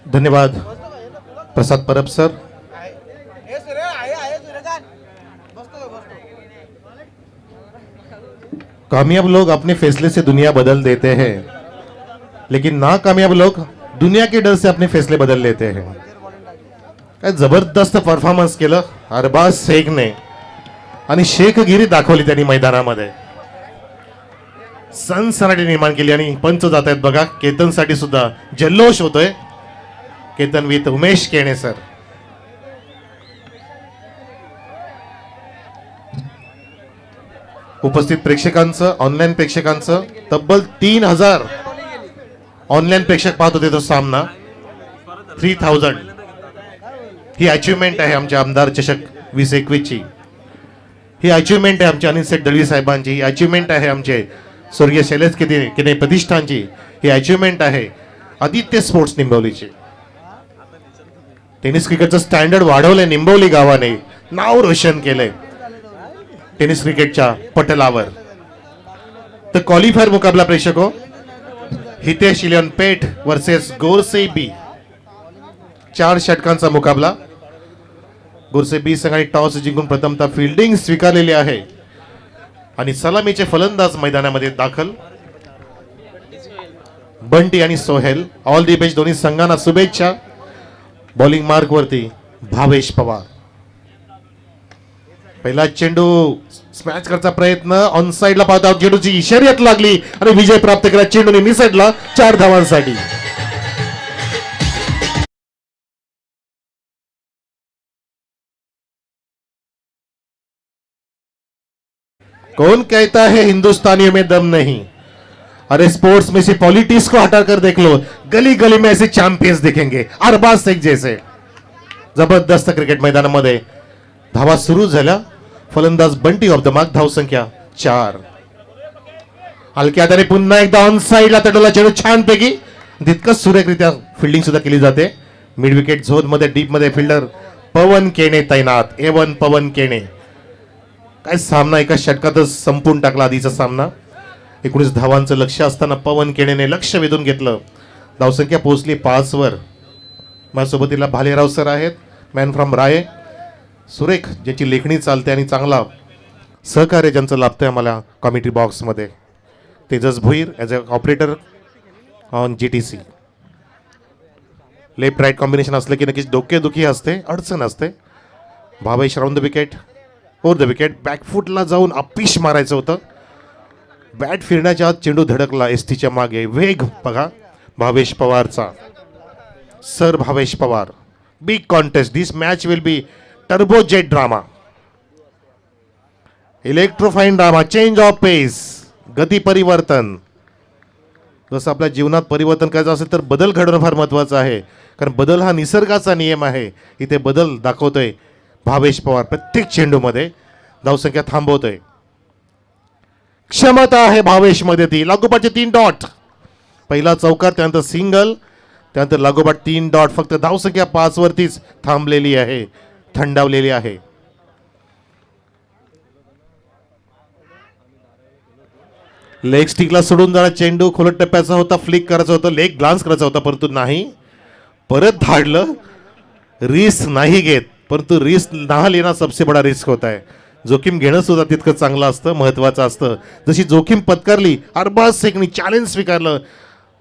धन्यवाद प्रसाद परब सर। कामयाब लोग अपने फैसले से दुनिया बदल देते हैं, लेकिन नाकामयाब लोग दुनिया के डर से अपने फैसले बदल लेते हैं। काय जबरदस्त परफॉर्मन्स केलं अरबाज शेखने आणि शेखगिरी दाखवली त्यांनी मैदानामध्ये, सनसनाटी निर्माण केली। आणि पंच जात आहेत बघा, केतनसाठी सुद्धा जल्लोष होतोय। Ketan with Umesh Kene sir. उपस्थित प्रेक्षकांचं, ऑनलाईन प्रेक्षकांचं तब्बल 3000 ऑनलाईन प्रेक्षक पाहत होते तो सामना। 3000 ही अचिव्हमेंट आहे आमच्या आमदार चषक 2021 ची। ही अचिव्हमेंट आहे आमच्या अनिल शेठ दळवी साहेबांची। ही अचिव्हमेंट आहे आमचे स्वर्गीय शैलेश किने प्रतिष्ठानची। ही अचिव्हमेंट आहे आदित्य स्पोर्ट्स निंबवलीची। टेनिस क्रिकेटचं स्टँडर्ड वाढवलंय निंबवली गावाने, नाव रोशन केलंय टेनिस क्रिकेटच्या पटलावर। तर क्वालिफायर मुकाबला प्रेक्षको, हितेश इलियन पेठ वर्सेस गोरसे बी। 4 षटकांचा मुकाबला। गोरसे बी संघाने टॉस जिंकून प्रथमतः फिल्डिंग स्वीकारलेली आहे आणि सलामीचे फलंदाज मैदानामध्ये दाखल। बंटी आणि सोहेल, ऑल दी बेस्ट दोन्ही संघांना शुभेच्छा। बॉलिंग मार्क वरती भावेश पवार। पहिला चेंडू स्मॅच करण्याचा प्रयत्न ऑन साइडला पाहता, चेंडूची इशारियत लागली आणि विजय प्राप्त केला चेंडूने निसटला 4 धावांसाठी। कौन कहता है हिंदुस्तानियों में दम नहीं? अरे स्पोर्ट्स में से पॉलिटिक्स को हटाकर देख लो, गली गली में ऐसे चॅम्पियन्स दिखेंगे, अरबाज शेख जैसे। जबरदस्त क्रिकेट मैदानामध्ये धावा सुरू झाल्या। फलंदाज बंटी ऑफ द मार्क, धाव संख्या 4। हलक्या हाताने पुन्हा एकदा ऑन साइडला तडवला चेंडू छानपैकी, तितकंच सुरेखरित्या फिल्डिंग सुद्धा केली जाते। मिड विकेट झोन मध्ये डीप मध्ये फिल्डर पवन केणे तैनात। A1 पवन केणे। काय सामना एका षटकातच संपून टाकला आधीचा सामना। 19 धावांचं लक्ष असताना पवन केणेने लक्ष वेधून घेतलं। धावसंख्या पोहोचली 5 वर। माझ्यासोबतीला भालेराव सर आहेत, मॅन फ्रॉम राय, सुरेख ज्याची लेखणी चालते आणि चांगला सहकार्य ज्यांचं लाभतंय आम्हाला कॉमेंट्री बॉक्समध्ये। Tejas Bhuir as a operator on GTC। Left right combination असलं की नक्कीच डोकेदुखी असते, अडचण असते। Bhavesh round the wicket, over the wicket, बॅकफुटला जाऊन अपिश मारायचं होतं। बॅट फिरण्याच्या आत चेंडू धडकला एसटीच्या मागे। वेग बघा भावेश पवारचा, sir Bhavesh Pawar. Big contest, this match will be turbo jet drama, electrifying drama, change of pace, गती परिवर्तन। जसं आपल्या जीवनात परिवर्तन करायचं असेल तर बदल घडवणं फार महत्त्वाचं आहे, कारण बदल हा निसर्गाचा नियम आहे। इथे बदल दाखवतोय भावेश पवार प्रत्येक चेंडूमध्ये। धावसंख्या थांबवतोय, क्षमता आहे भावेश मध्ये ती। लागोपाठचे 3 डॉट, पहिला चौकार, त्यानंतर सिंगल, त्यानंतर लागोपाठ 3 डॉट। फक्त धावसंख्या 5 वरतीच थांबलेली आहे, थंडावलेली आहे। लेग स्टिकला सोडून जाणा चेंडू खोलट टप्प्याचा होता, फ्लिक करायचा होता, लेग ग्लान्स करायचा होता, परंतु नाही, परत धाडलं। रिस्क नाही घेत, परंतु रिस्क ना लेना सबसे बडा रिस्क होता है। जोखीम घेणं सुद्धा तितकं चांगलं असतं, महत्त्वाचं असतं। जशी जोखीम पत्करली, अरबाज शेखनी चॅलेंज स्वीकारलं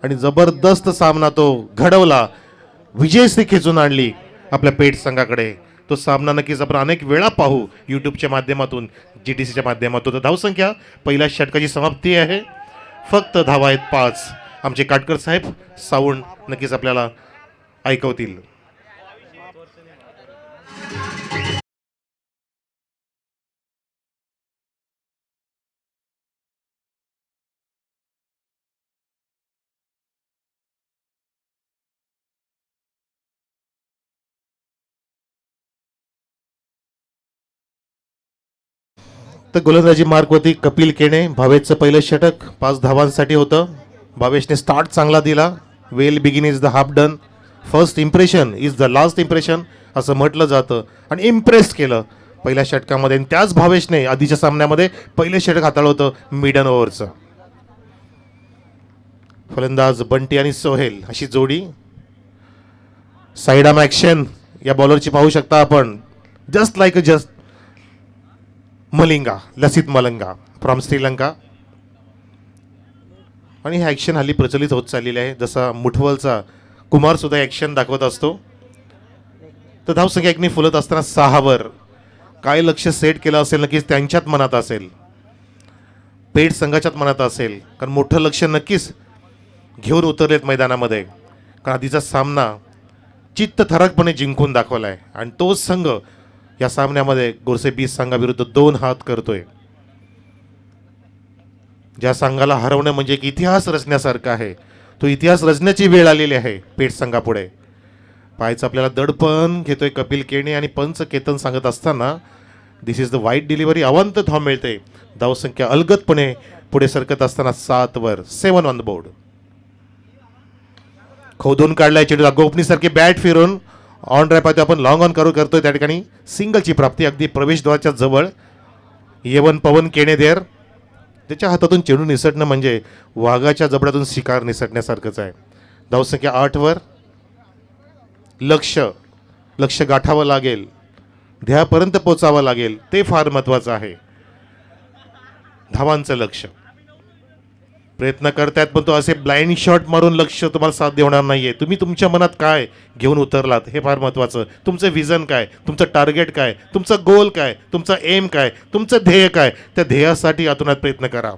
आणि जबरदस्त सामना तो घडवला, विजयश्री खेचून आणली आपल्या पेठ संघाकडे। तो सामना नक्कीच आपण अनेक वेळा पाहू यूट्यूबच्या माध्यमातून, GTCच्या माध्यमातून। तर धावसंख्या पहिल्या षटकाची समाप्ती आहे, फक्त धावा आहेत 5। आमचे काटकर साहेब साऊंड नक्कीच आपल्याला ऐकवतील। तर गोलंदाजी मार्कवरती कपिल केणे। भावेशचं पहिलं षटक 5 धावांसाठी होतं। भावेशने स्टार्ट चांगला दिला। Well begin is the half done, first impression is the last impression असं म्हटलं जातं, आणि इम्प्रेस केलं पहिल्या षटकामध्ये। त्याच भावेशने आधीच्या सामन्यामध्ये पहिलं षटक हाताळलं होतं मिडन ओव्हरचं। फलंदाज बंटी आणि सोहेल अशी जोडी। साइड आर्म ॲक्शन या बॉलरची पाहू शकता आपण. Just like just Malinga, Lasith Malinga from Sri Lanka. आणि हे ॲक्शन हल्ली प्रचलित होत चाललेले आहे. जसा मुठवलचा कुमार सुद्धा ॲक्शन दाखवत असतो. तर धावसंख्या एकने फुलत असताना 6 काय लक्ष सेट केलं असेल नक्कीच त्यांच्यात मनात असेल, पेठ संघाच्यात मनात असेल. कारण मोठं लक्ष नक्कीच घेऊन उतरलेत मैदानामध्ये. कारण आधीचा सामना चित्तथरारकपणे जिंकून दाखवला आहे आणि तोच संघ या सामन्यामध्ये गोरसे 20 संघाविरुद्ध 2 हात करतोय. ज्या संघाला हरवणं म्हणजे एक इतिहास रचण्यासारखं आहे, तो इतिहास रचण्याची वेळ आलेली आहे पेठ संघापुढे. पाहायचं आपल्याला दडपण घेतोय कपिल केणे आणि पंच केतन सांगत असताना दिस इज द वाईट डिलिव्हरी. अवांत धाव मिळते. धावसंख्या अलगदपणे पुढे सरकत असताना 7 7 ऑन द बोर्ड. खोदून काढलाय चेंडू. गोपनीसारखी बॅट फिरून ऑन ड्राईव्ह पाहतोय आपण. लॉंग ऑन करतोय त्या ठिकाणी सिंगलची प्राप्ती अगदी प्रवेशद्वाराच्या जवळ. येवन पवन केणे देर. त्याच्या हातातून चेंडू निसटणं म्हणजे वाघाच्या जबड्यातून शिकार निसटण्यासारखंच आहे. धावसंख्या 8 लक्ष गाठावं लागेल, ध्येयापर्यंत पोचावं लागेल, ते फार महत्वाचं आहे. धावांचं लक्ष प्रयत्न करतायत पण तो असे ब्लाइंड शॉट मारून लक्ष तुम्हाला साथ देणार नाहीये. तुम्ही तुमच्या मनात काय घेऊन उतरलात हे फार महत्वाचं. तुमचं विजन काय, तुमचं टार्गेट काय, तुमचं गोल काय, तुमचं एम काय, तुमचं ध्येय काय, त्या ध्येयासाठी आतूनात प्रयत्न करा.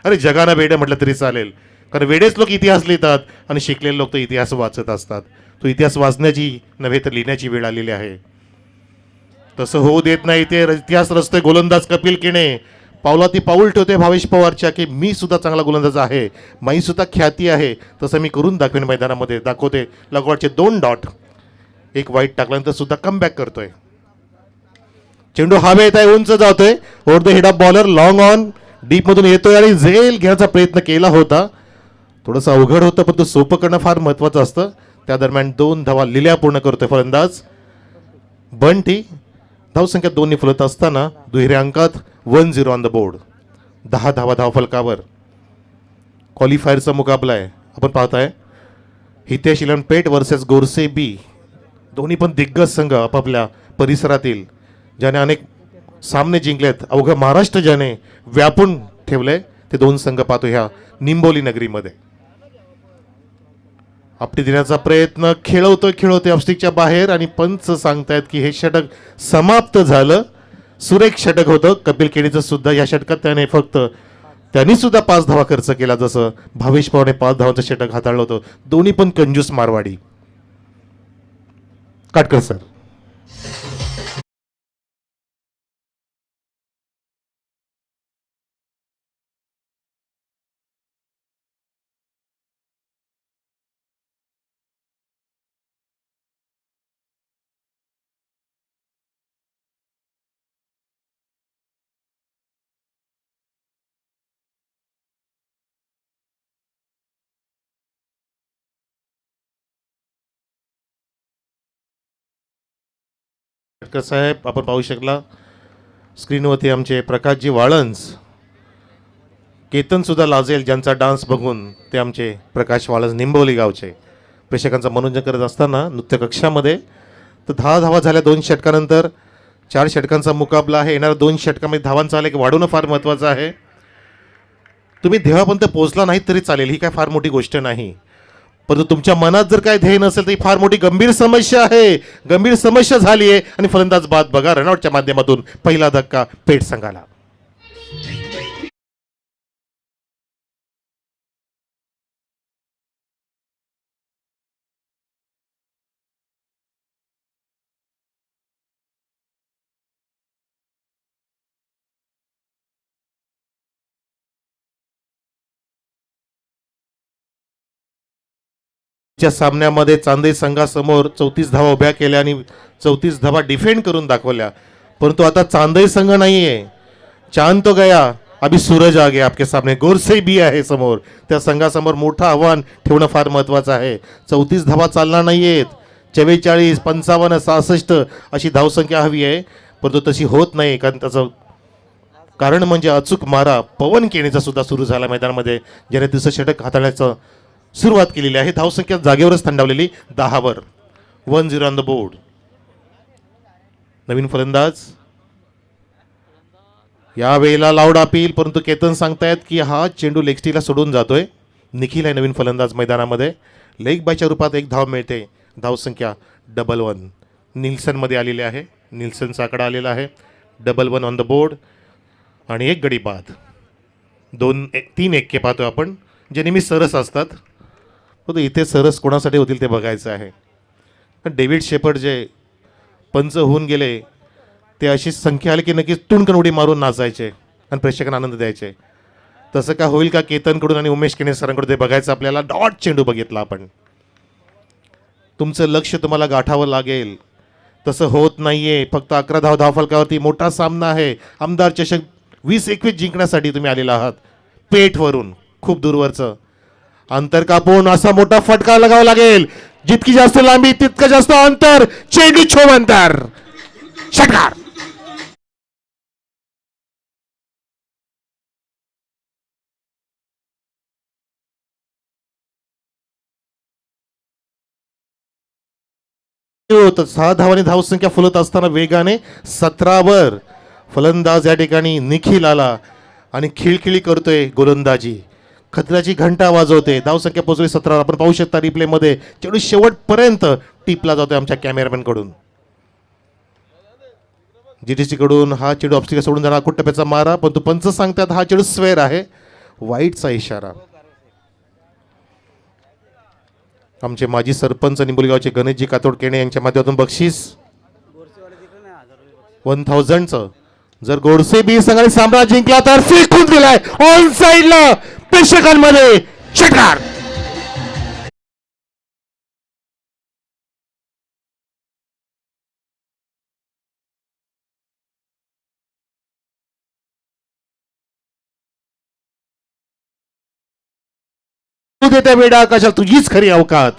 अरे जगाना वेडे म्हटलं तरी चालेल, कारण वेडेच लोक इतिहास लिहितात आणि शिकलेले लोक तो इतिहास वाचत असतात. तो इतिहास वाचण्याची नव्हे तर लिहिण्याची वेळ आलेली आहे. तसं होऊ देत नाही. ते इतिहास रचतोय गोलंदाज कपिल केणे. पावला ती पाऊल ठेवते भावेश पवारच्या की मी सुद्धा चांगला गोलंदाज आहे, माझी सुद्धा ख्याती आहे, तसं मी करून दाखवेन मैदानामध्ये. दाखवते लगवाडचे 2 डॉट. एक वाईट टाकल्यानंतर सुद्धा कमबॅक करतोय. चेंडू हवेत आहे, उंच जातोय. Over the head of bowler, long on deep मधून येतोय आणि झेल घेण्याचा प्रयत्न केला होता. थोडंसं अवघड होतं पण तो सोपं करणं फार महत्वाचं असतं. त्या दरम्यान 2 धावा लिल्या पूर्ण करतोय फलंदाज बंटी. धावसंख्या 2 फुलत असताना दुहेरी अंकात 1-0 ऑन द बोर्ड. 10 धावा धावफलकावर. क्वालिफायरचा मुकाबला आहे. आपण पाहताय हितेश इलेवन पेठ वर्सेस गोरसे बी. दोन्ही पण दिग्गज संघ आपापल्या परिसरातील, ज्याने अनेक सामने जिंकलेत. अवघं महाराष्ट्र ज्याने व्यापून ठेवलंय ते 2 संघ पाहतो ह्या निंबोली नगरीमध्ये. आपटी देण्याचा प्रयत्न खेळवतोय ऑफस्टिकच्या बाहेर आणि पंच सांगतायत की हे षटक समाप्त झालं. सुरेख षटक होतं कपिल केणीचं सुद्धा. या षटकात त्यांनी सुद्धा 5 धावा खर्च केला, जसं भावेश पवारने 5 धावांचं षटक हाताळलं होतं. दोन्ही पण कंजूस मारवाडी. काटकर सर. साहेब आपण पाहू शकला स्क्रीनवरती आमचे प्रकाशजी वाळंज. केतन सुद्धा लाजेल ज्यांचा डान्स बघून. ते आमचे प्रकाश वाळंज निंबोली गावचे. प्रेक्षकांचं मनोरंजन करत असताना नृत्य कक्षामध्ये. तर 10 धावा झाल्या 2 षटकानंतर. 4 षटकांचा मुकाबला आहे. येणाऱ्या 2 षटकामध्ये धावांचा आलेख वाढवणं फार महत्त्वाचं आहे. तुम्ही ध्येयापर्यंत पोहोचला नाहीत तरी चालेल, ही काय फार मोठी गोष्ट नाही. परंतु तुमच्या मनात जर काय ध्येय नसेल तर ही फार मोठी गंभीर समस्या आहे. गंभीर समस्या झाली आहे आणि फलंदाज बाद बघा. रनआउटच्या माध्यमातून पहिला धक्का पेठ संघाला. च्या सामन्यामध्ये चांदई संघासमोर 34 धावा उभ्या केल्या आणि 34 धावा डिफेंड करून दाखवल्या. परंतु आता चांदई संघ नाहीये. चांद तो गया, अभी सूरज आ गया आपके सामने. गोरसे बी आहे समोर. त्या संघासमोर मोठं आव्हान ठेवणं फार महत्वाचं आहे. 34 धावा चालणार नाहीयेत. 44, 55, 66 अशी धावसंख्या हवी आहे, परंतु तशी होत नाही. कारण त्याचं कारण म्हणजे अचूक मारा पवन केणीचा सुद्धा सुरू झाला मैदानामध्ये, ज्याने तिसरं षटक हाताळण्याचं सुरुवात केलेली आहे. धावसंख्या जागेवरच थंडावलेली 10 वर. 1-0 ऑन द बोर्ड. नवीन फलंदाज यावेळेला लाऊड अपील, परंतु केतन सांगतायत की हा चेंडू लेगस्टीला सोडून जातोय. निखिल आहे नवीन फलंदाज मैदानामध्ये. लेग बायच्या रूपात एक धाव मिळते. धावसंख्या 1-1 निल्सनमध्ये आलेली आहे. निल्सनचा आकडा आलेला आहे. 1-1 ऑन द बोर्ड आणि एक गडी बाद. 3 एक्के पाहतो आपण, जे नेहमी सरस असतात. परंतु इथे सरस कोणासाठी होतील ते बघायचं आहे. डेव्हिड शेपर्ड जे पंच होऊन गेले ते अशी संख्या आली की नक्कीच तुणकन उडी मारून नाचायचे आणि प्रेक्षकांना आनंद द्यायचे. तसं का होईल का केतनकडून आणि उमेश केने सरांकडून ते बघायचं आपल्याला. डॉट चेंडू बघितला आपण. तुमचं लक्ष तुम्हाला गाठावं लागेल. तसं होत नाहीये. फक्त 11 धावफलकावरती मोठा सामना आहे. आमदार चषक 20-21 जिंकण्यासाठी तुम्ही आलेला आहात. पेठवरून खूप दूरवरचं अंतर कापून असा मोठा फटका लगावा लागेल. जितकी जास्त लांबी तितकं जास्त अंतर. चेंडू छोव अंतर. षटकार. होतं 6 धावांनी धावसंख्या फुलत असताना वेगाने 17वर फलंदाज या ठिकाणी निखिल आला आणि खिळखिळी करतोय गोलंदाजी. खतऱ्याची घंटा वाजवते. धावसंख्या पोहोचली 17. आपण पाहू शकता रिप्लेमध्ये चेंडू शेवटपर्यंत टिपला जातोय आमच्या कॅमेरामॅन कडून. जीटीसी कडून हा चेंडू ऑफस्टिक सोडून जाणार कुट्टप्याचा मारा, परंतु पंच सांगतात हा चेंडू स्क्वेअर आहे. वाईटचा इशारा. आमचे माजी सरपंच निंबोलीगावचे गणेशजी कातोडकेणे यांच्या माध्यमातून बक्षीस 1000चं. जर गोडसे बी संघाने सामना जिंकला तर फेकून दिलाय ऑन साइडला प्रेक्षकांमध्ये. षटकार. तू देता बेडा आकाशात तुझीच खरी अवकात.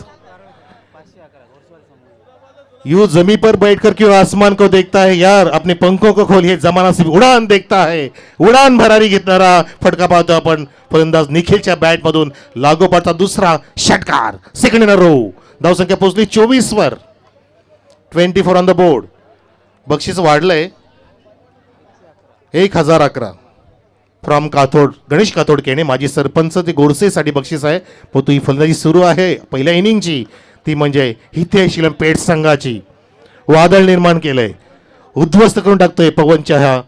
यू जमी पर बैठकर क्यों आसमान को देखता है यार, अपने पंखों को खोलिए जमाना सिर्फ उडान देखता है. उडान भरारी घेणारा फटका पाहतो आपण फलंदाज निखिलच्या बॅट मधून. लागोपाठचा दुसरा षटकार. Second in a row. धावसंख्या पोहोचली 24वर. 24 ऑन द बोर्ड. बक्षीस वाढलंय 1011 फ्रॉम काथोड. गणेश कातोडकेने माजी सरपंच ते गोडसेसाठी बक्षीस आहे. परंतु ही फलंदाजी सुरू आहे पहिल्या इनिंगची. ती म्हणजे हितेशीलम पेठ संघाची. वादळ निर्माण केलंय. उद्ध्वस्त करून टाकतोय पवनच्या ह्या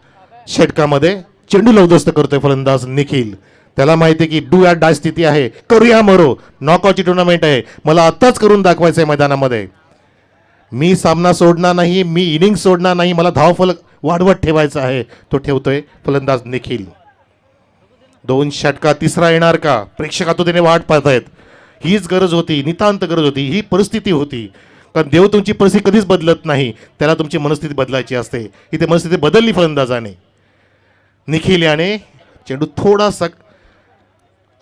षटकामध्ये. चेंडूला उद्ध्वस्त करतोय फलंदाज निखिल. त्याला माहिती आहे की डू या डाय स्थिती आहे. करूया मरो. नॉकआउटची टुर्नामेंट आहे. मला आताच करून दाखवायचंय मैदानामध्ये. मी सामना सोडणार नाही. मी इनिंग सोडणार नाही. मला धावफलक वाढवत ठेवायचा आहे. तो ठेवतोय फलंदाज निखिल. 2 षटका तिसरा येणार का? प्रेक्षक आतुरतेने वाट पाहतायत. हीच गरज होती. नितांत गरज होती. ही परिस्थिती होती. कारण देव तुमची परिस्थिती कधीच बदलत नाही. त्याला तुमची मनस्थिती बदलायची असते. इथे मनस्थिती बदलली फलंदाजाने. निखिल याने चेंडू थोडासा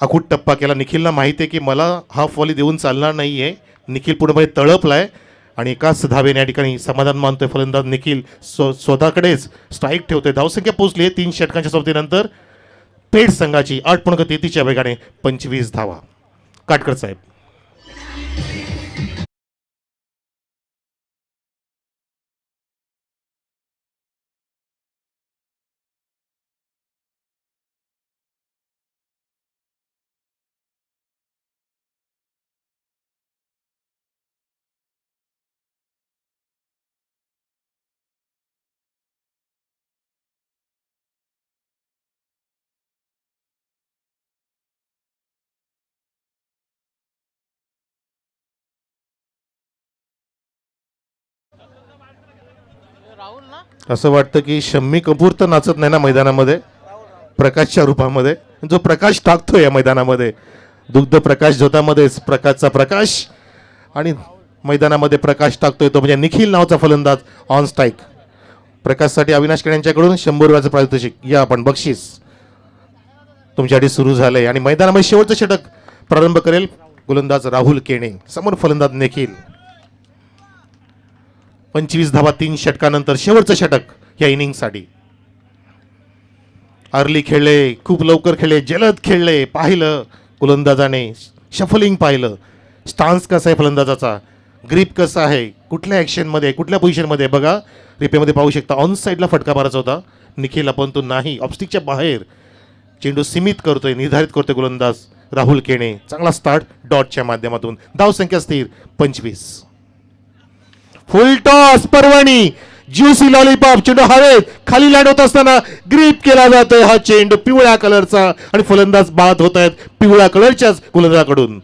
अकूट टप्पा केला. निखिलला माहिती आहे की मला हाफ वॉली देऊन चालणार नाही आहे. निखिल पूर्णपणे तळपलाय आणि एकाच धावेने या ठिकाणी समाधान मानतोय फलंदाज निखिल. स्वतःकडेच स्ट्राईक ठेवतोय. धावसंख्या पोहोचली आहे 3 षटकांच्या सोबतीनंतर पेठ संघाची 8.33 वेगाने 25 धावा. काटकर साहेब. असं वाटतं की शम्मी कपूर तर नाचत नाही ना मैदानामध्ये प्रकाशच्या रूपामध्ये. जो प्रकाश टाकतोय या मैदानामध्ये. दुग्ध प्रकाश झोतामध्येच प्रकाशचा प्रकाश आणि मैदानामध्ये प्रकाश टाकतोय तो म्हणजे निखिल नावाचा फलंदाज ऑन स्ट्राईक. प्रकाशसाठी अविनाश केणे यांच्याकडून 100 रुपयाचं पारितोषिक. या आपण बक्षीस तुमच्यासाठी सुरू झालंय आणि मैदानामध्ये शेवटचं षटक प्रारंभ करेल गोलंदाज राहुल केणे. समोर फलंदाज निखिल. 25 धावा 3 षटकानंतर शेवटचं षटक या इनिंगसाठी. अर्ली खेळले. खूप लवकर खेळले. जलद खेळले. पाहिलं गोलंदाजाने शफलिंग पाहिलं. स्टान्स कसा आहे फलंदाजाचा. ग्रीप कसं आहे, कुठल्या ॲक्शनमध्ये, कुठल्या पोझिशनमध्ये बघा. रिपेमध्ये पाहू शकता. ऑन साईडला फटका मारायचा होता निखिलला, पण तो नाही. ऑफस्टिकच्या बाहेर चेंडू सीमित करतोय, निर्धारित करतोय गोलंदाज राहुल केणे. चांगला स्टार्ट डॉटच्या माध्यमातून. धावसंख्या स्थिर 25. फुल टॉस पर्वणी. Juicy lollipop. चेंडू हवेत खाली लँड होत असताना ग्रीप केला जातोय हा चेंडू पिवळ्या कलरचा, आणि फलंदाज बाद होत आहेत पिवळ्या कलरच्याच गोलंदाजाकडून.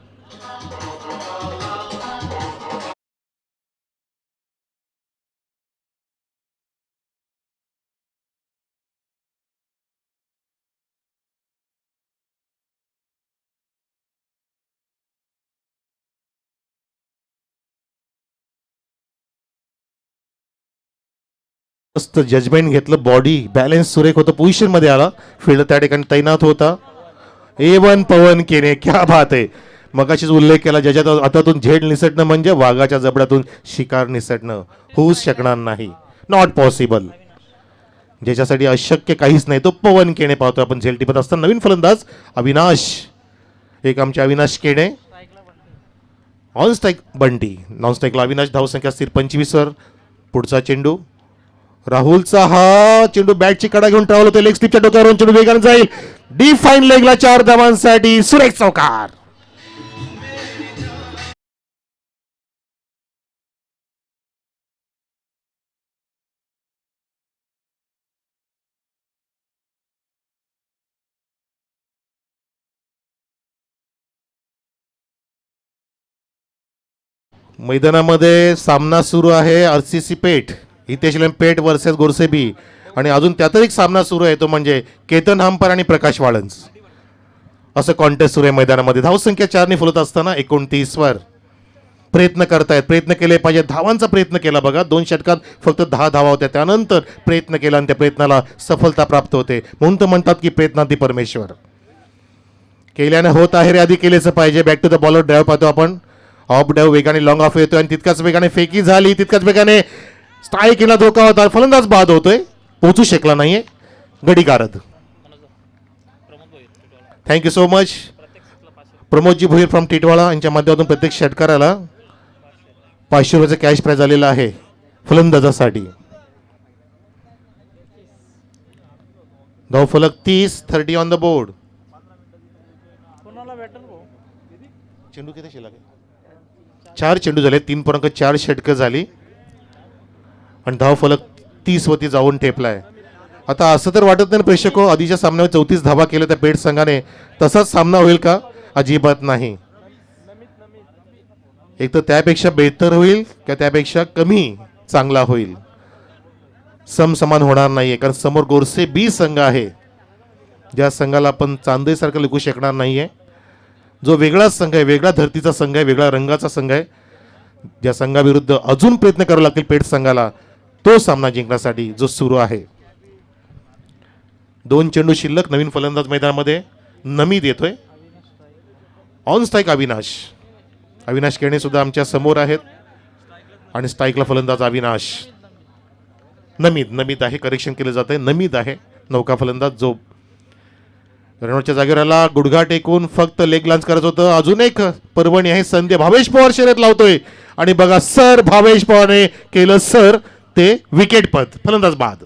मस्त जजमेंट घेतलं. बॉडी बॅलन्स सुरेख होतं. पोझिशन मध्ये आला. फील्ड त्या ठिकाणी तैनात होता. A1 पवन केने. क्या बात आहे. मगाशीच उल्लेख केला, ज्याच्यात हातातून झेड निसटणं म्हणजे वाघाच्या जबड्यातून शिकार निसटणं होऊच शकणार नाही. Not possible. ज्याच्यासाठी अशक्य काहीच नाही तो पवन केणे पाहतो आपण झेल टिपत असताना. नवीन फलंदाज अविनाश. एक आमचे Avinash Kene. On strike Bunty. Non स्ट्राईकला अविनाश. धावसंख्या स्थिर 25 वर. पुढचा चेंडू राहुलचा. हा चेंडू बॅटची कडा घेऊन ट्रॅव्हल होतो. लेग स्लिपच्या डोक्यावरून चेंडू वेगाने जाईल. डिफाईन लेगला 4 धावांसाठी सुरेख चौकार. मैदानामध्ये सामना सुरू आहे. आरसीसी पेठ, हितेश पेठ वर्सेस गोरसेबी, आणि अजून त्यातच एक सामना सुरू आहे तो म्हणजे केतन हंपर आणि प्रकाश वाळंज. असं कॉन्टेस्ट सुरू आहे मैदानामध्ये. धावसंख्या 4 फुलत असताना 29 वर. प्रयत्न करतायत. प्रयत्न केले पाहिजे. धावांचा प्रयत्न केला बघा. 2 षटकात फक्त 10 धावा होत्या. त्यानंतर प्रयत्न केला आणि त्या प्रयत्नाला सफलता प्राप्त होते. म्हणून तर म्हणतात की प्रयत्नांती परमेश्वर. केल्याने होत आहे रे, आधी केलेच पाहिजे. Back to the bowler drive पाहतो आपण. ऑफ डाव वेगाने लॉंग ऑफ येतोय आणि तितकाच वेगाने फेकी झाली. तितकाच वेगाने स्ट्राईकला धोका होता. फलंदाज बाद होतोय. पोहोचू शकला नाहीये. गडीगारद. Thank you so much. प्रमोदजी भोईर फ्रॉम टिटवाळा यांच्या माध्यमातून प्रत्येक षटकाराला 500 रुपयाचं कॅश प्राइज आलेलं आहे फलंदाजासाठी. धावफलक 30 ऑन द बोर्ड. चेंडू किती शिल्लक आहे? 4 चेंडू झाले. 3.4 षटकं झाली आणि धावफलक 30 वरती जाऊन ठेपलाय. आता असं तर वाटत नाही प्रेक्षक, आधीच्या सामन्यावर 34 धावा केल्या त्या पेठ संघाने, तसाच सामना होईल का? अजिबात नाही. एक तर त्यापेक्षा बेहतर होईल किंवा त्यापेक्षा कमी चांगला होईल. समसमान होणार नाहीये, कारण समोर गोरसे बी संघ आहे, ज्या संघाला आपण चांदेसारखं लिखू शकणार नाहीये. जो वेगळा संघ आहे, वेगळ्या धर्तीचा संघ आहे, वेगळ्या रंगाचा संघ आहे, ज्या संघाविरुद्ध अजून प्रयत्न करावे लागतील पेठ संघाला, तो सामना जिंकण्यासाठी जो सुरू आहे. 2 चेंडू शिल्लक. नवीन फलंदाज मैदानामध्ये नमीद येतोय. On strike Avinash. अविनाश केणे सुद्धा आमच्या समोर आहेत आणि स्ट्राईकला फलंदाज अविनाश. नमीद आहे, करेक्शन केलं जात आहे. नमीद आहे नौका फलंदाज, जो रनआउटच्या जागेवर आला. गुडघा टेकून फक्त लेग लॉन्च करायचं होतं. अजून एक पर्वणी आहे. संध्या भावेश पवार शर्यत लावतोय आणि बघा सर भावेश पवारने केलं सर ते विकेट पद. फलंदाज बाद.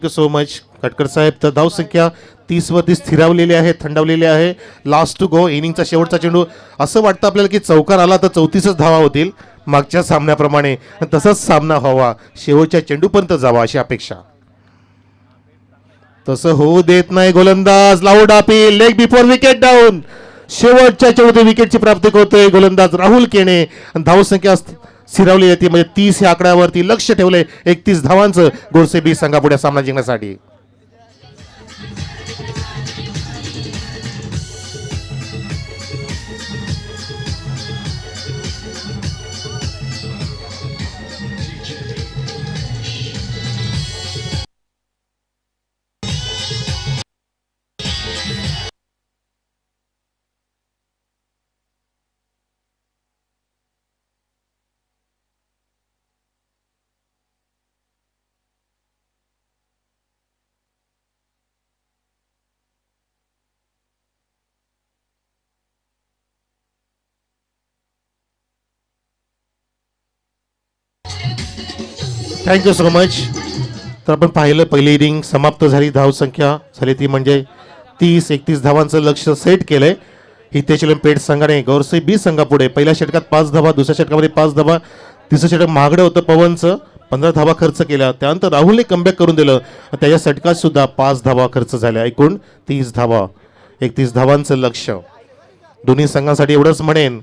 सो मच कटकर साहेब. तर धाव संख्या 30 वरती स्थिरावलेली आहे, थंडावलेली आहे. लास्ट टू गो, इनिंगचा शेवटचा चेंडू. असं वाटतं आपल्याला की चौकार आला तर 34च धावा होतील मागच्या सामन्याप्रमाणे, तसाच सामना व्हावा, शेवटच्या चेंडूपर्यंत जावा अशी अपेक्षा. तसं होऊ देत नाही गोलंदाज. Loud appeal, leg before wicket down. शेवटच्या चेंडूत विकेटची प्राप्ती होते गोलंदाज राहुल केणे. धाव संख्या स्थिरावली जाते, म्हणजे 30 या आकड्यावरती लक्ष ठेवले. 31 धावांचं गोरसे बी संघापुढे सामना जिंकण्यासाठी. Thank you so much. तर आपण पाहिलं पहिली इनिंग समाप्त झाली. धावसंख्या झाली ती म्हणजे 30-31 धावांचं लक्ष सेट केलंय हितेश पेठ संघाने. गौरसे बी संघापुढे पहिल्या षटकात 5 धावा, दुसऱ्या षटकामध्ये 5 धावा, तिसरं षटक महागडं होतं पवनचं, 15 धावा खर्च केल्या. त्यानंतर राहुलने कमबॅक करून दिलं, त्याच्या षटकात सुद्धा 5 धावा खर्च झाल्या. एकूण 30 धावा, 31 धावांचं लक्ष. दोन्ही संघांसाठी एवढंच म्हणेन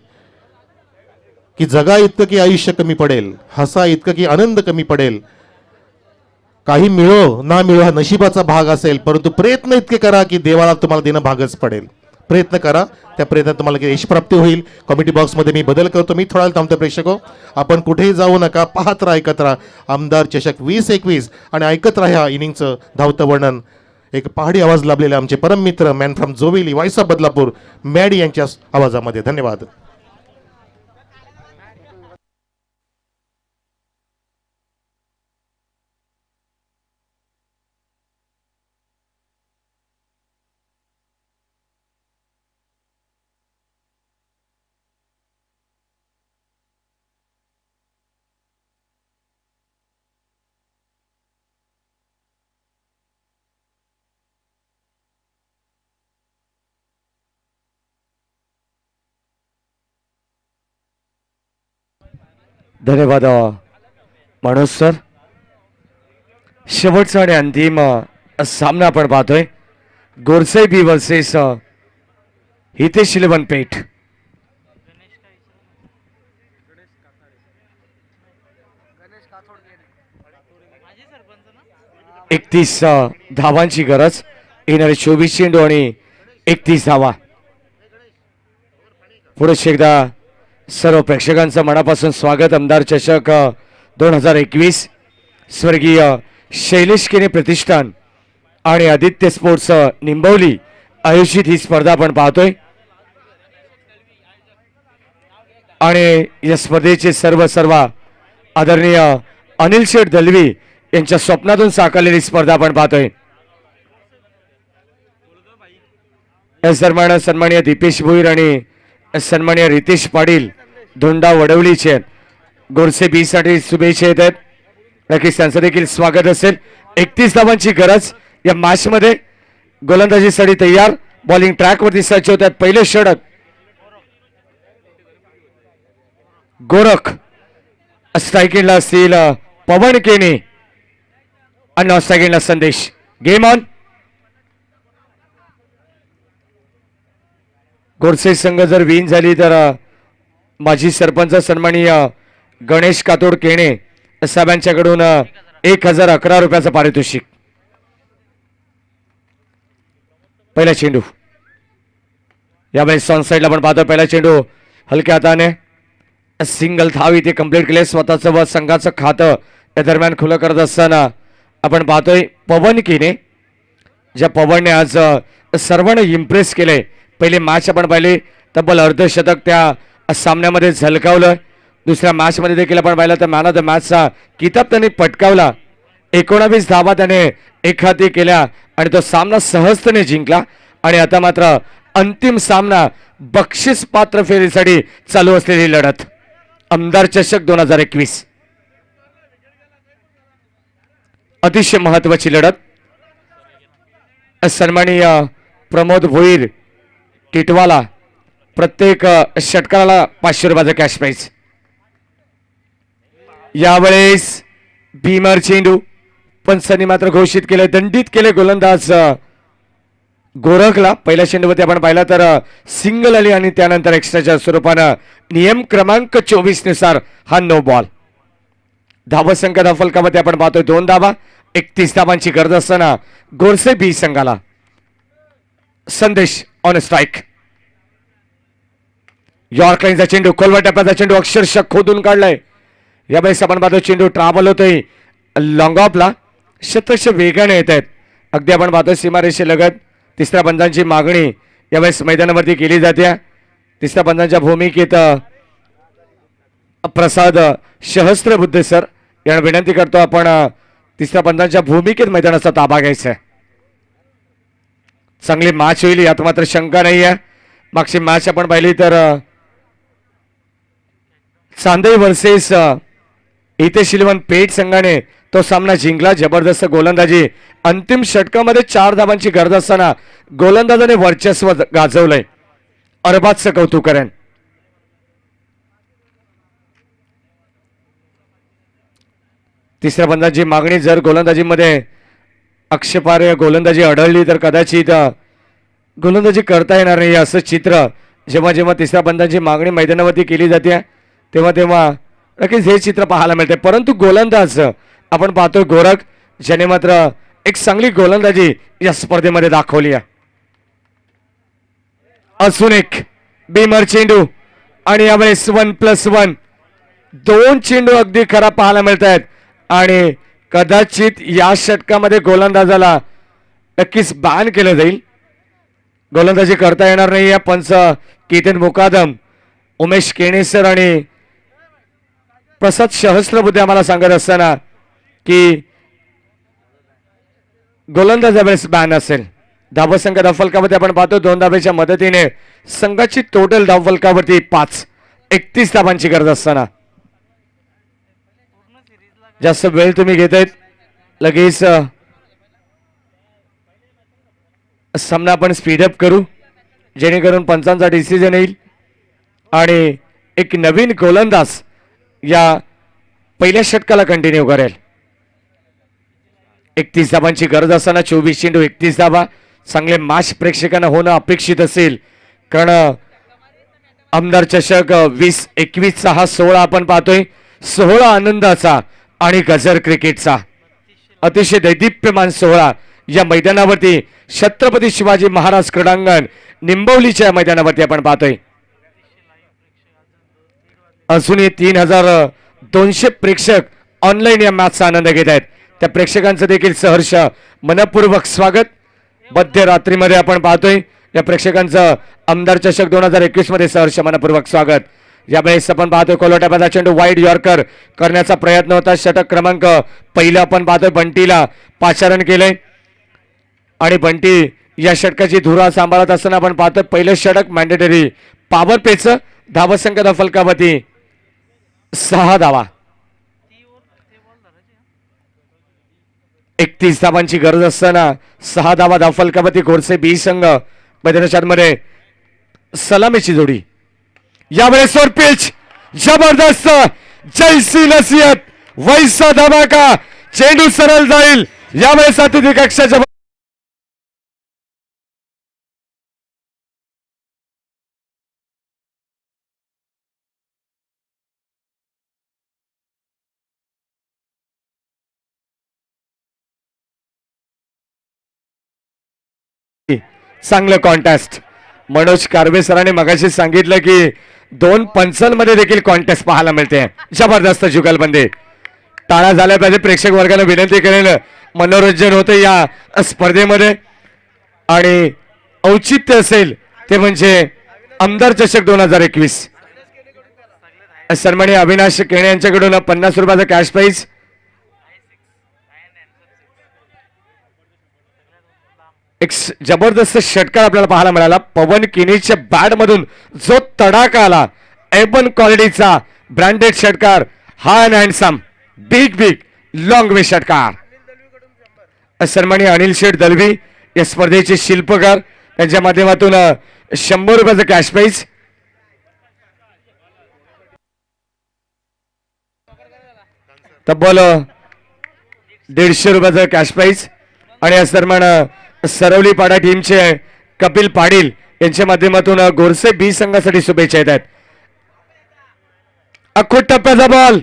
की जगा इतकं की आयुष्य कमी पडेल, हसा इतकं की आनंद कमी पडेल. काही मिळो ना मिळो हा नशिबाचा भाग असेल, परंतु प्रयत्न इतके करा की देवाला तुम्हाला देणं भागच पडेल. प्रयत्न करा, त्या प्रयत्नात तुम्हाला यश प्राप्ती होईल. कॉमेडी बॉक्समध्ये मी बदल करतो. मी थोडा थांबतो. प्रेक्षको, आपण कुठेही जाऊ नका, पाहत राहा, ऐकत राहा आमदार चषक 2021 आणि ऐकत राहा इनिंगचं धावतं वर्णन. एक पहाडी आवाज लाभलेले आमचे परम मित्र मॅन फ्रॉम जोविली, व्हॉइस ऑफ बदलापूर, मॅडी यांच्या आवाजामध्ये. धन्यवाद. धन्यवाद मनोज सर. शेवटचा आणि अंतिम सामना आपण पाहतोय. गोरसे बी वर्सेस हितेश पेठ. एकतीस धावांची गरज. येणारे 24 चेंडू आणि 31 धावा. पुढे एकदा सर्व प्रेक्षकांचं मनापासून स्वागत. आमदार चषक 2021 स्वर्गीय शैलेश केने प्रतिष्ठान आणि आदित्य स्पोर्ट्स निंबवली आयोजित ही स्पर्धा आपण पाहतोय. आणि या स्पर्धेचे सर्व आदरणीय अनिल शेठ दलवी यांच्या स्वप्नातून साकारलेली स्पर्धा आपण पाहतोय. याच दरम्यान सन्माननीय दीपेश भोईर आणि सन्माननीय रितेश पाटील धोंडा वडवलीचे गोरसे बी साठी शुभेच्छा येत आहेत. नक्कीच त्यांचं देखील स्वागत असेल. 31 धावांची गरज या मॅच मध्ये. गोलंदाजीसाठी तयार, बॉलिंग ट्रॅक वरती सज्ज होतात. पहिले षटक गोरख, स्ट्रायकिंगला असतील पवन केने आणि नॉन स्ट्रायकिंगला संदेश. Game on. गोरसे संघ जर विन झाली तर माजी सरपंच सन्माननीय गणेश कातोड केणे साहेबांच्याकडून 1011 रुपयाचं पारितोषिक. पहिला चेंडू यावेळेस ऑन साईडला आपण पाहतो. पहिला चेंडू हलक्या हाताने सिंगल धाव इथे कंप्लीट केले. स्वतःचं व संघाचं खातं या दरम्यान खुलं करत असताना आपण पाहतोय पवन केने. ज्या पवनने आज सर्वांना इम्प्रेस केले. पहिले मॅच आपण पाहिले, तब्बल अर्धशतक त्या सामन्यामध्ये झलकावलं. दुसऱ्या मॅच मध्ये देखील आपण पाहिलं तर मॅन ऑफ द मॅचचा किताब त्यांनी पटकावला. 19 धावा त्याने एकहाती केल्या आणि तो सामना सहजतेने जिंकला. आणि आता मात्र अंतिम सामना बक्षीस पात्र फेरीसाठी चालू असलेली लढत आमदार चषक 2021. अतिशय महत्वाची लढत. सन्माननीय प्रमोद भोईर टिटवाला प्रत्येक षटकाला 500 रुपयाचा कॅश प्राइज. यावेळेस भीमर चेंडू पंचांनी मात्र घोषित केले, दंडित केले गोलंदाज गोरखला. पहिल्या चेंडूवरती आपण पाहिला तर सिंगल आली आणि त्यानंतर एक्स्ट्राच्या स्वरूपानं नियम क्रमांक 24 नुसार हा नो बॉल. धावसंख्या फलकामध्ये आपण पाहतोय 2 धावा. 31 धावांची गरज असताना गोरसे बी संघाला. संदेश ऑन स्ट्राईक. यॉर्क लाईनचा चेंडू, खोलवर टप्प्याचा चेंडू अक्षरशः खोदून काढलाय. यावेळेस आपण पाहतो चेंडू ट्रॅव्हल होतोय लॉंग ऑफला. शतश वेगाने येत आहेत. अगदी आपण पाहतो सीमारेषेलगत तिसऱ्या पंचांची मागणी यावेळेस मैदानावरती केली जाते. तिसऱ्या पंचांच्या भूमिकेत प्रसाद सहस्त्रबुद्धे सर यांना विनंती करतो आपण तिसऱ्या पंचांच्या भूमिकेत मैदानाचा ताबा घ्यायचा आहे. चांगली मॅच होईल यात मात्र शंका नाही आहे. मागची मॅच आपण पाहिली तर चांदई वर्सेस इथे शिलवण पेठ संघाने तो सामना जिंकला. जबरदस्त गोलंदाजी. अंतिम षटकामध्ये 4 धावांची गरज असताना गोलंदाजाने वर्चस्व गाजवलंय. अरबाजचं कौतुक करेन. तिसऱ्या बंदाची मागणी. जर गोलंदाजीमध्ये आक्षेपार्ह गोलंदाजी आढळली तर कदाचित गोलंदाजी करता येणार नाही असं चित्र जेव्हा जेव्हा तिसऱ्या बंदाची मागणी मैदानावरती केली जाते तेव्हा तेव्हा नक्कीच हे चित्र पाहायला मिळते. परंतु गोलंदाज आपण पाहतोय गोरख, ज्याने मात्र एक चांगली गोलंदाजी या स्पर्धेमध्ये दाखवली आहे. अजून एक बीमर चेंडू आणि यावेळेस 1+1 2 चेंडू अगदी खराब पाहायला मिळत आहेत आणि कदाचित या षटकामध्ये गोलंदाजाला नक्कीच बॅन केलं जाईल. गोलंदाजी करता येणार नाही. या पंच केतन मुकादम, उमेश केणेसर आणि प्रसाद सहस्त्रबुद्धे आम्हाला सांगत असताना की गोलंदाज यावेळेस बॅन असेल. धावसंख्या धावफलकावरती आपण पाहतो 2 धावेच्या मदतीने संघाची टोटल धावफलकावरती 5. 31 धावांची गरज असताना जास्त वेळ तुम्ही घेतायत. लगेच सामना आपण स्पीडअप करू जेणेकरून पंचांचा डिसिजन येईल आणि एक नवीन गोलंदाज या पहिल्या षटकाला कंटिन्यू करेल. 31 धावांची गरज असताना 24 चेंडू 31 धावा. चांगले मॅच प्रेक्षकांना होणं अपेक्षित असेल कारण आमदार चषक 2021चा हा 16 आपण पाहतोय. 16 आनंदाचा आणि गजर क्रिकेटचा अतिशय दैदिप्यमान 16 या मैदानावरती छत्रपती शिवाजी महाराज क्रीडांगण निंबवलीच्या मैदानावरती आपण पाहतोय. अजूनही 3200 प्रेक्षक ऑनलाईन या मॅचचा आनंद घेत आहेत. त्या प्रेक्षकांचं देखील सहर्ष मनपूर्वक स्वागत. मध्यरात्रीमध्ये आपण पाहतोय या प्रेक्षकांचं आमदार चषक 2021 मध्ये सहर्ष मनपूर्वक स्वागत. यावेळेस आपण पाहतोय कोलोट्यापाचा चेंडू वाईड यॉर्कर करण्याचा प्रयत्न होता. षटक क्रमांक पहिला आपण पाहतोय बंटीला पाचारण केलंय आणि बंटी या षटकाची धुरा सांभाळत असताना आपण पाहतोय पहिलं षटक मॅन्डेटरी पॉवर पेचं. धावसंख्या धावफलकावरती 6 धावा. 31 धावांची गरज असताना 6 धावा धावफलकावरती. गोरसे बी संघ मैदानाच्या मध्ये सलामीची जोडी. यावेळेस वर पिच जबरदस्त जैसी नसीहत वैसा धमाका. चेंडू सरळ जाईल. यावेळेस अतिथी कक्षाच्या चांगलं कॉन्टेस्ट. मनोज कारवे सरांनी मगाशी सांगितलं की 2 पंचांमध्ये देखील कॉन्टेस्ट पाहायला मिळते. जबरदस्त जुगलबंदी. टाळा झाल्या पाहिजे. प्रेक्षक वर्गाला विनंती करेन मनोरंजन होते या स्पर्धेमध्ये आणि औचित्य असेल ते म्हणजे आमदार चषक 2021. सन्माननीय अविनाश केणे यांच्याकडून 50 रुपयाचा कॅश प्राईज. एक जबरदस्त षटकार आपल्याला पाहायला मिळाला. पवन किनीच्या बॅट मधून जो तडाखा आला एबन क्वालिटीचा ब्रँडेड षटकार. हा अँड हँडसम बिग लॉंग वे षटकार. सन्माननीय अनिल शेठ दलवी या स्पर्धेचे शिल्पकार त्यांच्या माध्यमातून 100 रुपयाचं कॅश प्राईज. तब्बल 150 रुपयाचं कॅश प्राईज आणि या सन्मान सरवली पाडा टीमचे कपिल पाटील यांच्या माध्यमातून गोरसे बी संघासाठी शुभेच्छा येत आहेत. अखोट टप्प्याचा बॉल.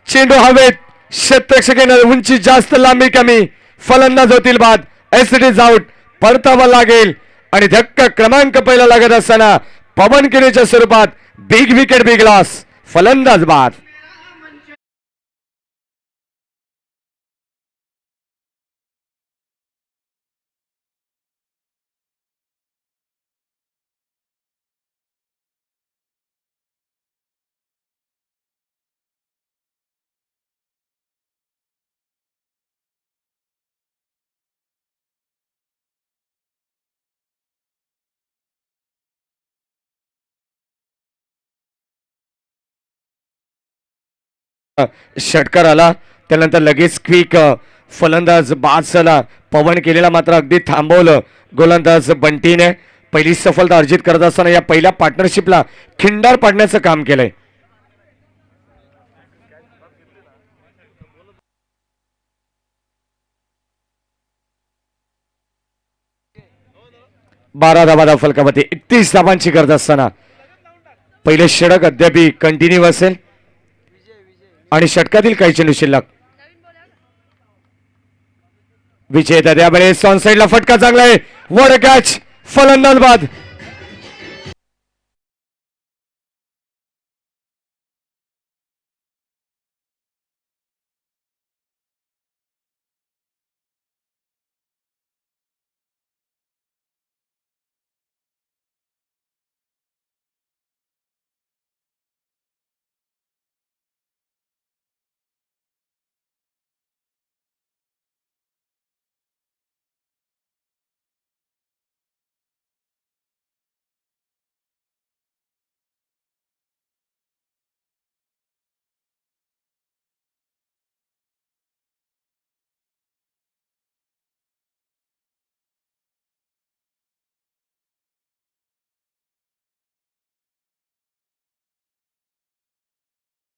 चेंडू हवेत. क्षेत्ररक्षकाने उंची जास्त लांबी कमी. फलंदाज होतील बाद. S it is out. परतावा लागेल आणि धक्का क्रमांक पहिला लागत असताना पवन किनीच्या स्वरूपात बिग विकेट बिग लॉस. फलंदाज बाद. षटकार आला त्यानंतर लगेच क्विक फलंदाज बाद झाला. पवन केलेला मात्र अगदी थांबवलं गोलंदाज बंटीने. पहिली सफलता अर्जित करत असताना या पहिल्या पार्टनरशिपला खिंडार पाडण्याचं काम केलंय. बारा धावा फलकामध्ये 31 धावांची करत असताना पहिले षटक अद्याप कंटिन्यू असेल आणि षटकातील काही चेंडू शिल्लक. विजय त्यावेळेस ऑन साइडला फटका चांगला आहे. वड कॅच फलंदाज बाद.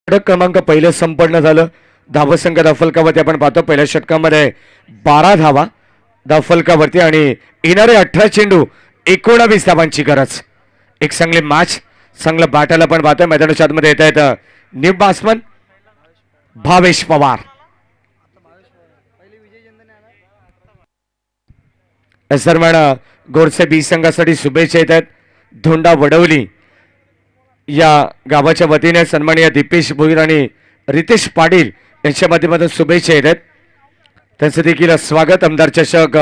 षटक क्रमांक पहिले संपन्न झालं. धावसंख्या धावफलकावरती आपण पाहतो पहिल्या षटकामध्ये 12 धावा धावफलकावरती आणि येणारे 18 चेंडू 19 धावांची गरज. एक चांगली मॅच चांगलं बॅटल आपण पाहतोय. मैदानाच्या आतमध्ये येत आहेत न्यू बॅट्समन भावेश पवार. दरम्यान गोरसे बी संघासाठी शुभेच्छा येत आहेत. धोंडा वडवली या गावाच्या वतीने सन्माननीय दीपेश भोईर आणि रितेश पाटील यांच्या माध्यमातून शुभेच्छा येत आहेत. त्यांचं देखील स्वागत. आमदार चषक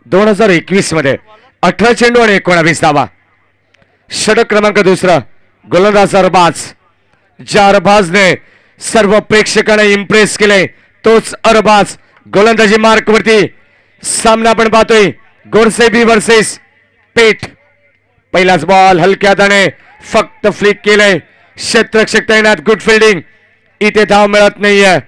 2021 मध्ये 18 चेंडू आणि 19 धावा. षटक क्रमांक दुसरा गोलंदाज अरबाज. ज्या अरबाजने सर्व प्रेक्षकांना इम्प्रेस केले तोच अरबाज गोलंदाजी मार्क वरती. सामना आपण पाहतोय गोरसे बी वर्सेस पेठ. पहिलाच बॉल हलक्या हाताने फक्त फ्लिक केलंय. क्षेत्ररक्षक तैनात. Good fielding. इथे धाव मिळत नाहीये.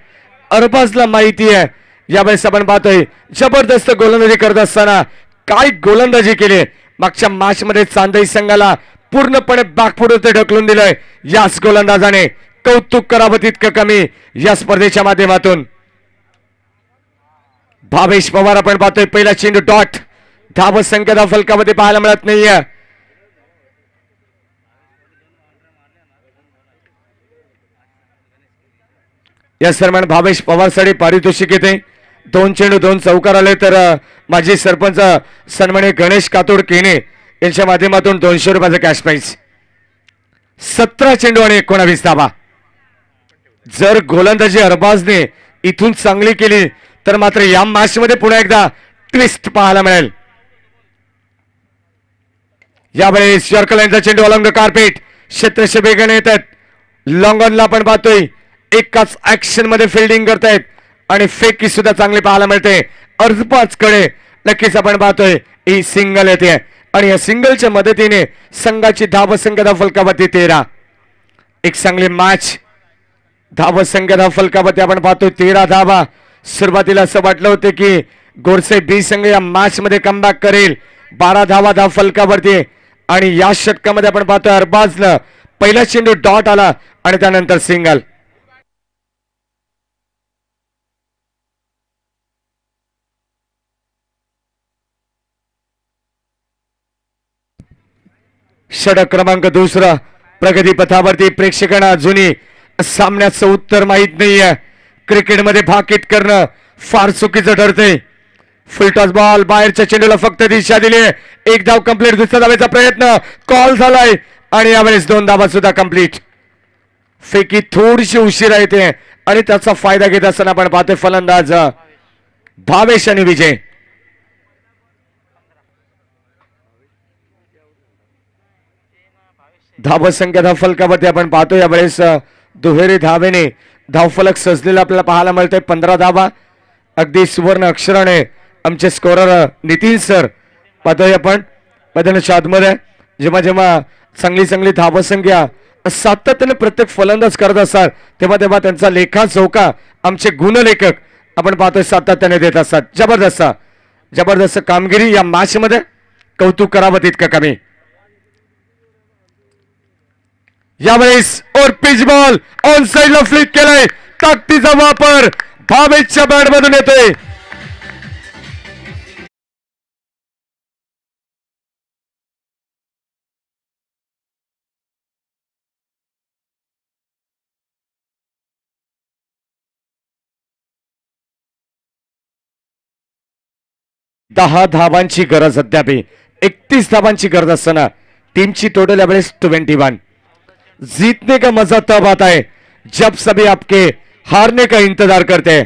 अरबाजला माहिती आहे यावेळेस आपण पाहतोय जबरदस्त गोलंदाजी करत असताना काय गोलंदाजी केली. मागच्या मॅच मध्ये चांदई संघाला पूर्णपणे बॅकफुट ढकलून दिलंय. याच गोलंदाजाने कौतुक करावं तितकं कमी या स्पर्धेच्या माध्यमातून. भावेश पवार आपण पाहतोय पहिला चेंडू डॉट. धाव संख्या धाव फलकामध्ये पाहायला मिळत नाहीये. या दरम्यान भावेश पवारसाठी पारितोषिक येते. 2 चेंडू 2 चौकार आले तर माजी सरपंच सन्माननीय गणेश कातोड केने यांच्या माध्यमातून 200 रुपयाचं कॅश प्राइज. 17 चेंडू आणि 19 धावा. जर गोलंदाजी अरबाजने इथून चांगली केली तर मात्र या मॅच मध्ये पुन्हा एकदा ट्विस्ट पाहायला मिळेल. यावेळेस यॉर्कर लाईनचा चेंडू अलॉंग द कार्पेट. क्षेत्रक्षक वेगाने येत आहेत. लॉंग ऑनला आपण पाहतोय एकाच ऍक्शन मध्ये फिल्डिंग करतायत आणि फेकी सुद्धा चांगली पाहायला मिळते. अरबाज कडे नक्कीच आपण पाहतोय ही सिंगल येते आणि या सिंगलच्या मदतीने संघाची धावसंख्या धावफलकावरती 13. एक चांगली मॅच. धावसंख्या धावफलकावरती आपण पाहतोय 13 धावा. सुरुवातीला असं वाटलं होतं की गोरसे बी संघ या मॅच मध्ये कमबॅक करेल. 12 धावा धावफलकावरती आणि या षटकामध्ये आपण पाहतोय अरबाजला पहिला चेंडू डॉट आला आणि त्यानंतर सिंगल. षटक क्रमांक दुसरा प्रगती पथावरती. प्रेक्षकांना अजूनही सामन्याचं उत्तर माहित नाहीये. क्रिकेटमध्ये भाकीत करणं फार चुकीचं ठरतंय. फुलटॉस बॉल बाहेरच्या चेंडूला फक्त दिशा दिली. एक धाव कंप्लीट. दुसऱ्या धावेचा प्रयत्न कॉल झालाय आणि यावेळेस 2 धावा सुद्धा कंप्लीट. फेकी थोडीशी उशिरा येते आणि त्याचा फायदा घेत असताना आपण पाहतोय फलंदाज भावेश आणि विजय. धावसंख्या धावफलकावरती आपण पाहतो यावेळेस दुहेरी धावेने धावफलक सजलेला आपल्याला पाहायला मिळतोय. 15 धावा. अगदी सुवर्ण अक्षराने आमचे स्कोरर नितीन सर पाहतोय आपण मैदानाच्या आतमध्ये. जेव्हा जेव्हा चांगली धावसंख्या सातत्याने प्रत्येक फलंदाज करत असतात तेव्हा तेव्हा त्यांचा लेखाजोखा आमचे गुणलेखक आपण पाहतोय सातत्याने देत असतात. जबरदस्त कामगिरी या मॅच मध्ये, कौतुक करावं तितकं कमी. यावेळेस और पिच बॉल ऑन साइडला फ्लिक केलाय, ताकदीचा वापर भावेशच्या बॅट मधून येतोय. दहा धावांची गरज अद्याप, 31 धावांची गरज असताना टीमची टोटल एवरेज 21. जीतने का मजा तब आता है जब सभी आपके हारने का इंतजार करते हैं.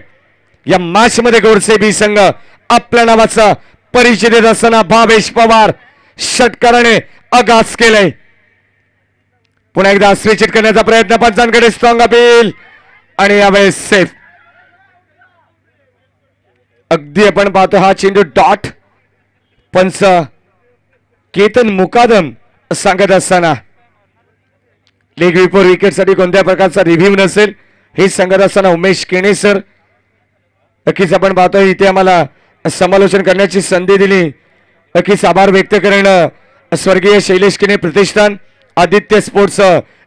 या मॅच मध्ये गोडसे बी संघ आपल्या नावाचा परिचय देत असताना भावेश पवार षटकाराने आगाज केलंय. पुन्हा एकदा स्विच करण्याचा प्रयत्न, पंचांकडे स्ट्रॉंग अपील आणि यावेळेस सेफ. अगदी आपण पाहतो हा चेंडू डॉट. पंच केतन मुकादम सांगत असताना लेग बिफोर विकेट साठी कोणत्या प्रकारचा रिव्ह्यू नसेल हे सांगत असताना उमेश केणे सर, नक्कीच आपण पाहतोय इथे आम्हाला समालोचन करण्याची संधी दिली. नक्कीच आभार व्यक्त करणं स्वर्गीय शैलेश केणे प्रतिष्ठान, आदित्य स्पोर्ट्स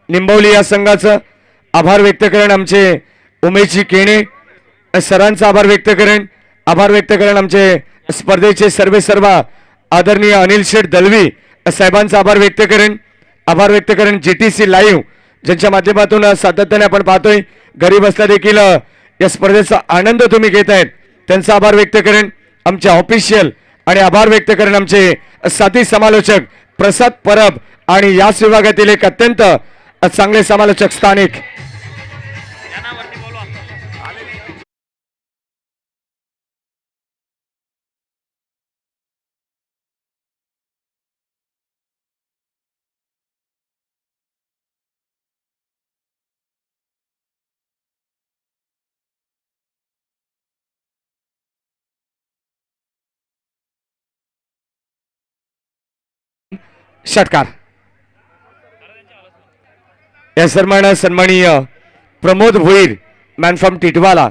निंबवली या संघाचं आभार व्यक्त करणं आमचे उमेशजी केणे सरांचा आभार व्यक्त करणं आमचे स्पर्धेचे सर्व आदरणीय अनिल शेठ दलवी साहेबांचा आभार व्यक्त करेन जीटीसी लाईव्ह ज्यांच्या माध्यमातून सातत्याने आपण पाहतोय घरी बसल्या देखील या स्पर्धेचा आनंद तुम्ही घेत आहेत, त्यांचा आभार व्यक्त करेन आमचे ऑफिशियल आणि आभार व्यक्त करेन आमचे साथी समालोचक प्रसाद परब आणि याच विभागातील एक अत्यंत चांगले समालोचक स्थानिक. षटकार या सन्माननीय प्रमोद भोईर मॅन फ्रॉम टिटवाला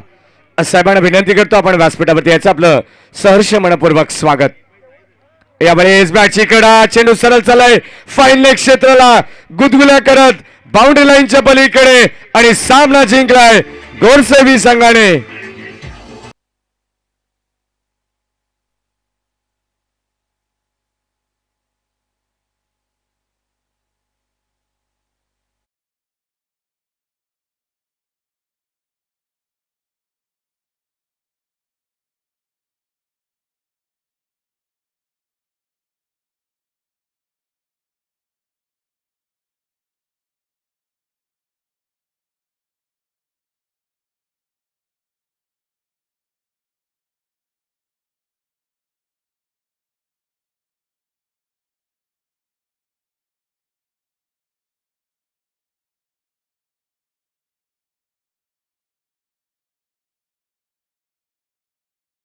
साहेबांना विनंती करतो आपण व्यासपीठावरती याचं आपलं सहर्ष मनपूर्वक स्वागत. यावेळेस बॅटची कडा, चेंडू सरळ चाललाय फाईन लेग क्षेत्राला गुदगुल्या करत बाउंड्री लाईनच्या पलीकडे आणि सामना जिंकलाय गोडसेवी संघाने.